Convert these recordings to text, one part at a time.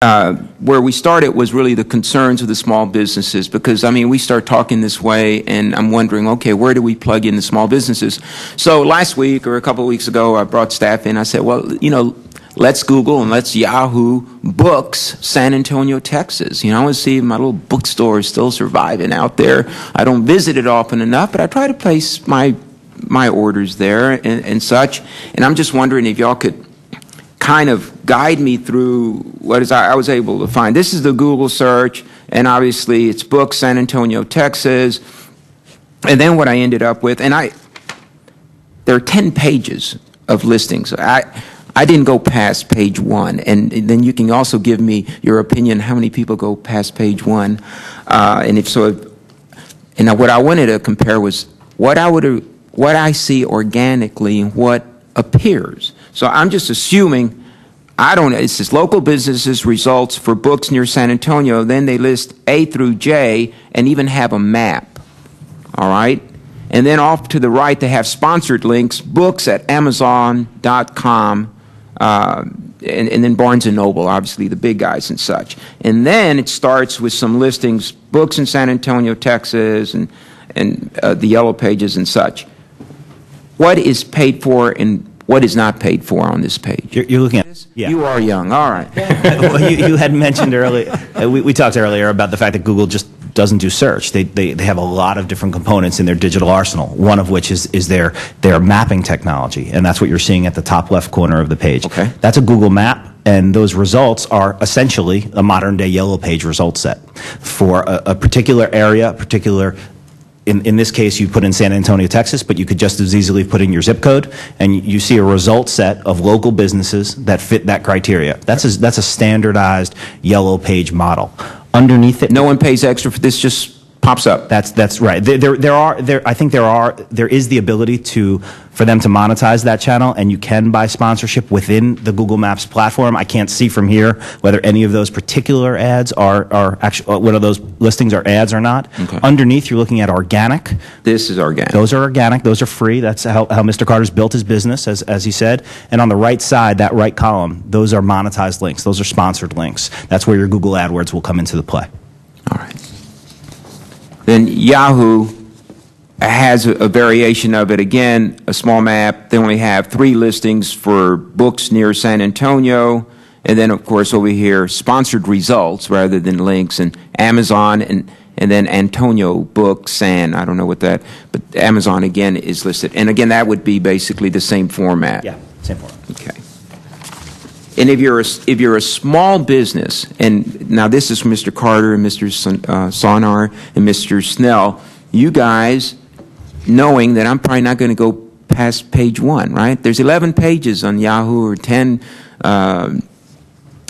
where we started was really the concerns of the small businesses, because, I mean, we start talking this way, and I'm wondering, okay, where do we plug in the small businesses? So last week or a couple of weeks ago, I brought staff in. I said, well, you know, let's Google and let's Yahoo Books San Antonio, Texas. You know, I want to see if my little bookstore is still surviving out there. I don't visit it often enough, but I try to place my orders there and such. And I'm just wondering if y'all could kind of guide me through what is I was able to find. This is the Google search, and obviously it's Books San Antonio, Texas. And then what I ended up with, and there are 10 pages of listings. I didn't go past page 1, and then you can also give me your opinion how many people go past page 1, and if so. And what I wanted to compare was what I see organically and what appears. So I'm just assuming, it says local businesses results for books near San Antonio. Then they list A through J and even have a map. All right? And then off to the right, they have sponsored links, books at Amazon.com, and then Barnes & Noble, obviously the big guys and such. And then it starts with some listings, books in San Antonio, Texas, and the yellow pages and such. What is paid for and what is not paid for on this page? You're looking at this? Yeah. You are young. All right. Well, you had mentioned earlier, we talked earlier about the fact that Google just doesn't do search. They have a lot of different components in their digital arsenal, one of which is their mapping technology, and that's what you're seeing at the top left corner of the page. Okay. That's a Google map, and those results are essentially a modern-day yellow page result set for a particular area, in this case, you put in San Antonio, Texas, but you could just as easily put in your zip code, and you see a result set of local businesses that fit that criteria. That's a standardized yellow page model. Underneath it, no one pays extra for this; just pops up. That's right. I think there is the ability for them to monetize that channel, and you can buy sponsorship within the Google Maps platform. I can't see from here whether any of those particular ads are actually, whether those listings are ads or not. Okay. Underneath, you're looking at organic. This is organic. Those are organic. Those are free. That's how Mr. Carter's built his business, as he said. And on the right side, that right column, those are monetized links. Those are sponsored links. That's where your Google AdWords will come into the play. All right. Then Yahoo has a variation of it. Again, a small map. They only have 3 listings for books near San Antonio. And then, of course, over here, sponsored results rather than links. And Amazon and then Antonio Books, and I don't know what that, but Amazon, again, is listed. And, again, that would be basically the same format. Yeah, same format. Okay. And if you're a small business, and now this is from Mr. Carter and Mr. Sonar and Mr. Snell, you guys, knowing that I'm probably not going to go past page 1, right? There's 11 pages on Yahoo or 10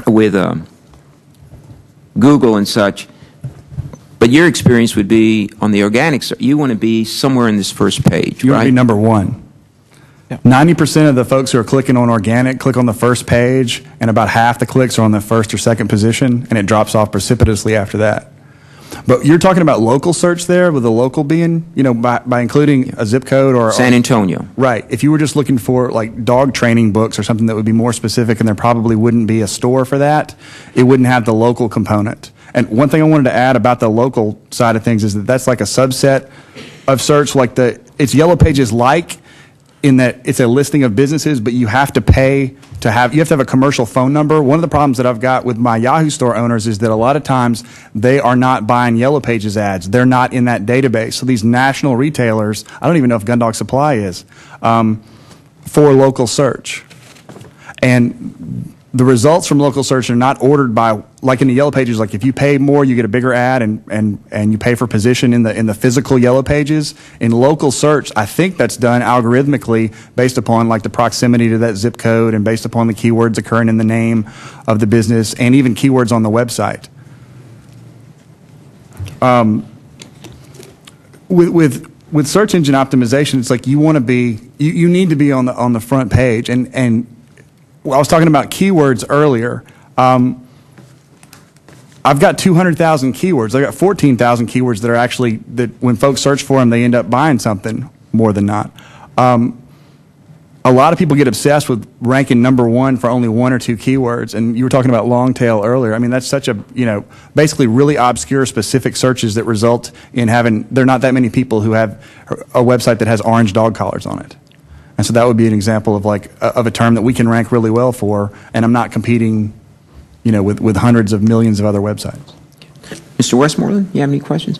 with Google and such. But your experience would be on the organic side. You want to be somewhere in this first page, You right? want to be number 1. 90% of the folks who are clicking on organic click on the first page, and about half the clicks are on the first or second position, and it drops off precipitously after that. But you're talking about local search there, with the local being, you know, by including a zip code or San Antonio. Right. If you were just looking for like dog training books or something that would be more specific, and there probably wouldn't be a store for that, it wouldn't have the local component. And one thing I wanted to add about the local side of things is that that's like a subset of search, like it's Yellow Pages like, in that it's a listing of businesses, but you have to pay to have, you have to have a commercial phone number. One of the problems that I've got with my Yahoo store owners is that a lot of times they are not buying Yellow Pages ads. They're not in that database. So these national retailers, I don't even know if Gundog Supply is, for local search. And the results from local search are not ordered by, like in the Yellow Pages, like if you pay more, you get a bigger ad, and you pay for position in the physical Yellow Pages. In local search, I think that's done algorithmically based upon like the proximity to that zip code and based upon the keywords occurring in the name of the business and even keywords on the website. With search engine optimization, it's like you want to be, you need to be on the front page, and I was talking about keywords earlier. I've got 200,000 keywords. I've got 14,000 keywords that are actually, that when folks search for them, they end up buying something more than not. a lot of people get obsessed with ranking number one for only one or two keywords. And you were talking about long tail earlier. I mean, that's such a, basically really obscure specific searches that result in there are not that many people who have a website that has orange dog collars on it. And so that would be an example of of a term that we can rank really well for, and I'm not competing, with hundreds of millions of other websites. Mr. Westmoreland, you have any questions?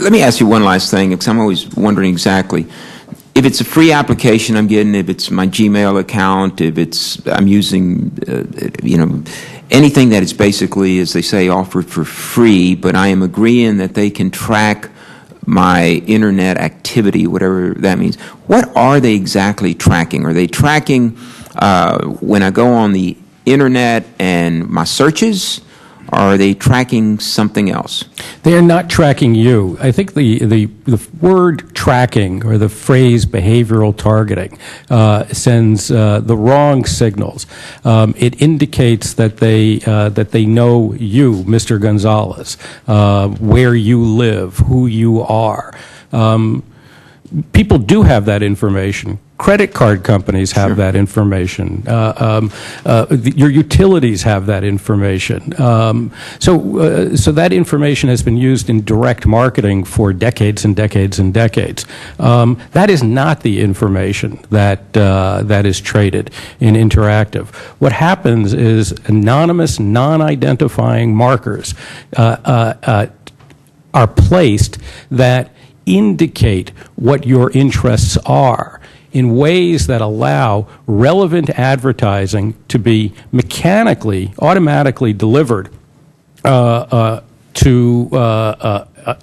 Let me ask you one last thing, because I'm always wondering exactly. If it's a free application I'm getting, if it's my Gmail account, if I'm using, anything that is basically, as they say, offered for free, but I am agreeing that they can track my internet activity, whatever that means. What are they exactly tracking? Are they tracking when I go on the internet and my searches? Or are they tracking something else? They are not tracking you. I think the word tracking or the phrase behavioral targeting sends the wrong signals. It indicates that they know you, Mr. Gonzalez, where you live, who you are. People do have that information. Credit card companies have that information. Your utilities have that information. So that information has been used in direct marketing for decades and decades and decades. That is not the information that is traded in interactive. What happens is anonymous, non-identifying markers are placed that indicate what your interests are in ways that allow relevant advertising to be mechanically, automatically delivered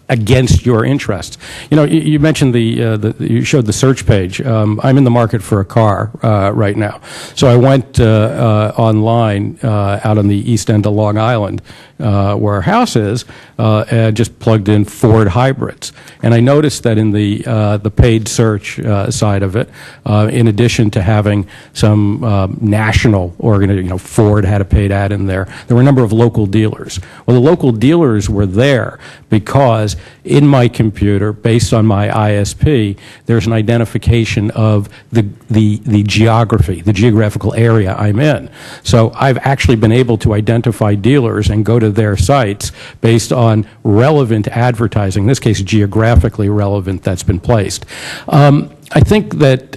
against your interests. You mentioned you showed the search page. I'm in the market for a car right now. So I went online out on the east end of Long Island where our house is and just plugged in Ford hybrids. And I noticed that in the paid search side of it, in addition to having some national organization, Ford had a paid ad in there, there were a number of local dealers. Well, the local dealers were there because in my computer, based on my ISP, there's an identification of the geography, the geographical area I'm in. So I've actually been able to identify dealers and go to their sites based on relevant advertising, in this case geographically relevant, that's been placed. I think that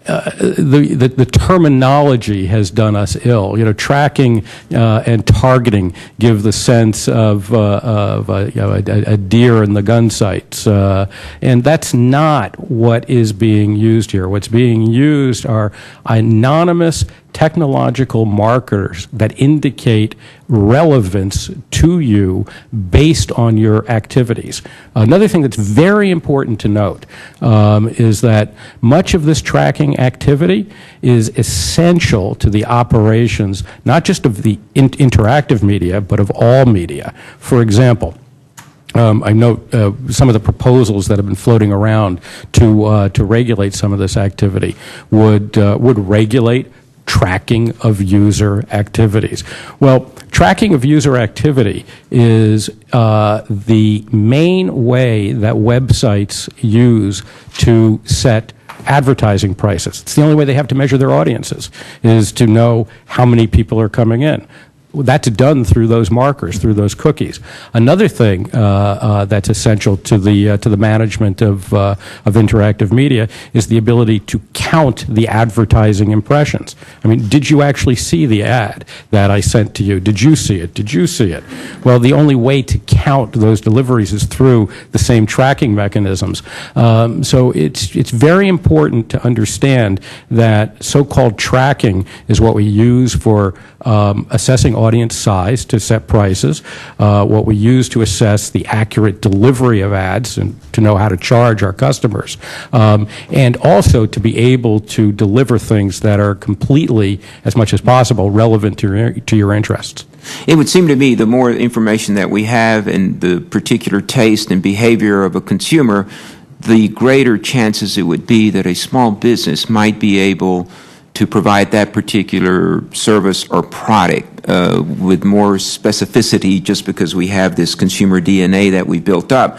the terminology has done us ill. Tracking and targeting give the sense of a deer in the gun sights, and that's not what is being used here. What's being used are anonymous technological markers that indicate relevance to you based on your activities. Another thing that's very important to note is that much of this tracking activity is essential to the operations, not just of the interactive media, but of all media. For example, I note some of the proposals that have been floating around to regulate some of this activity would regulate tracking of user activities. Well, tracking of user activity is the main way that websites use to set advertising prices. It's the only way they have to measure their audiences, is to know how many people are coming in. That's done through those markers, through those cookies. Another thing that's essential to the management of interactive media is the ability to count the advertising impressions. I mean, did you actually see the ad that I sent to you? Did you see it? Did you see it? Well, the only way to count those deliveries is through the same tracking mechanisms. So it's very important to understand that so-called tracking is what we use for assessing audience size to set prices, what we use to assess the accurate delivery of ads and to know how to charge our customers, and also to be able to deliver things that are completely, as much as possible, relevant to your interests. It would seem to me the more information that we have and the particular taste and behavior of a consumer, the greater chances it would be that a small business might be able to provide that particular service or product with more specificity, just because we have this consumer DNA that we built up.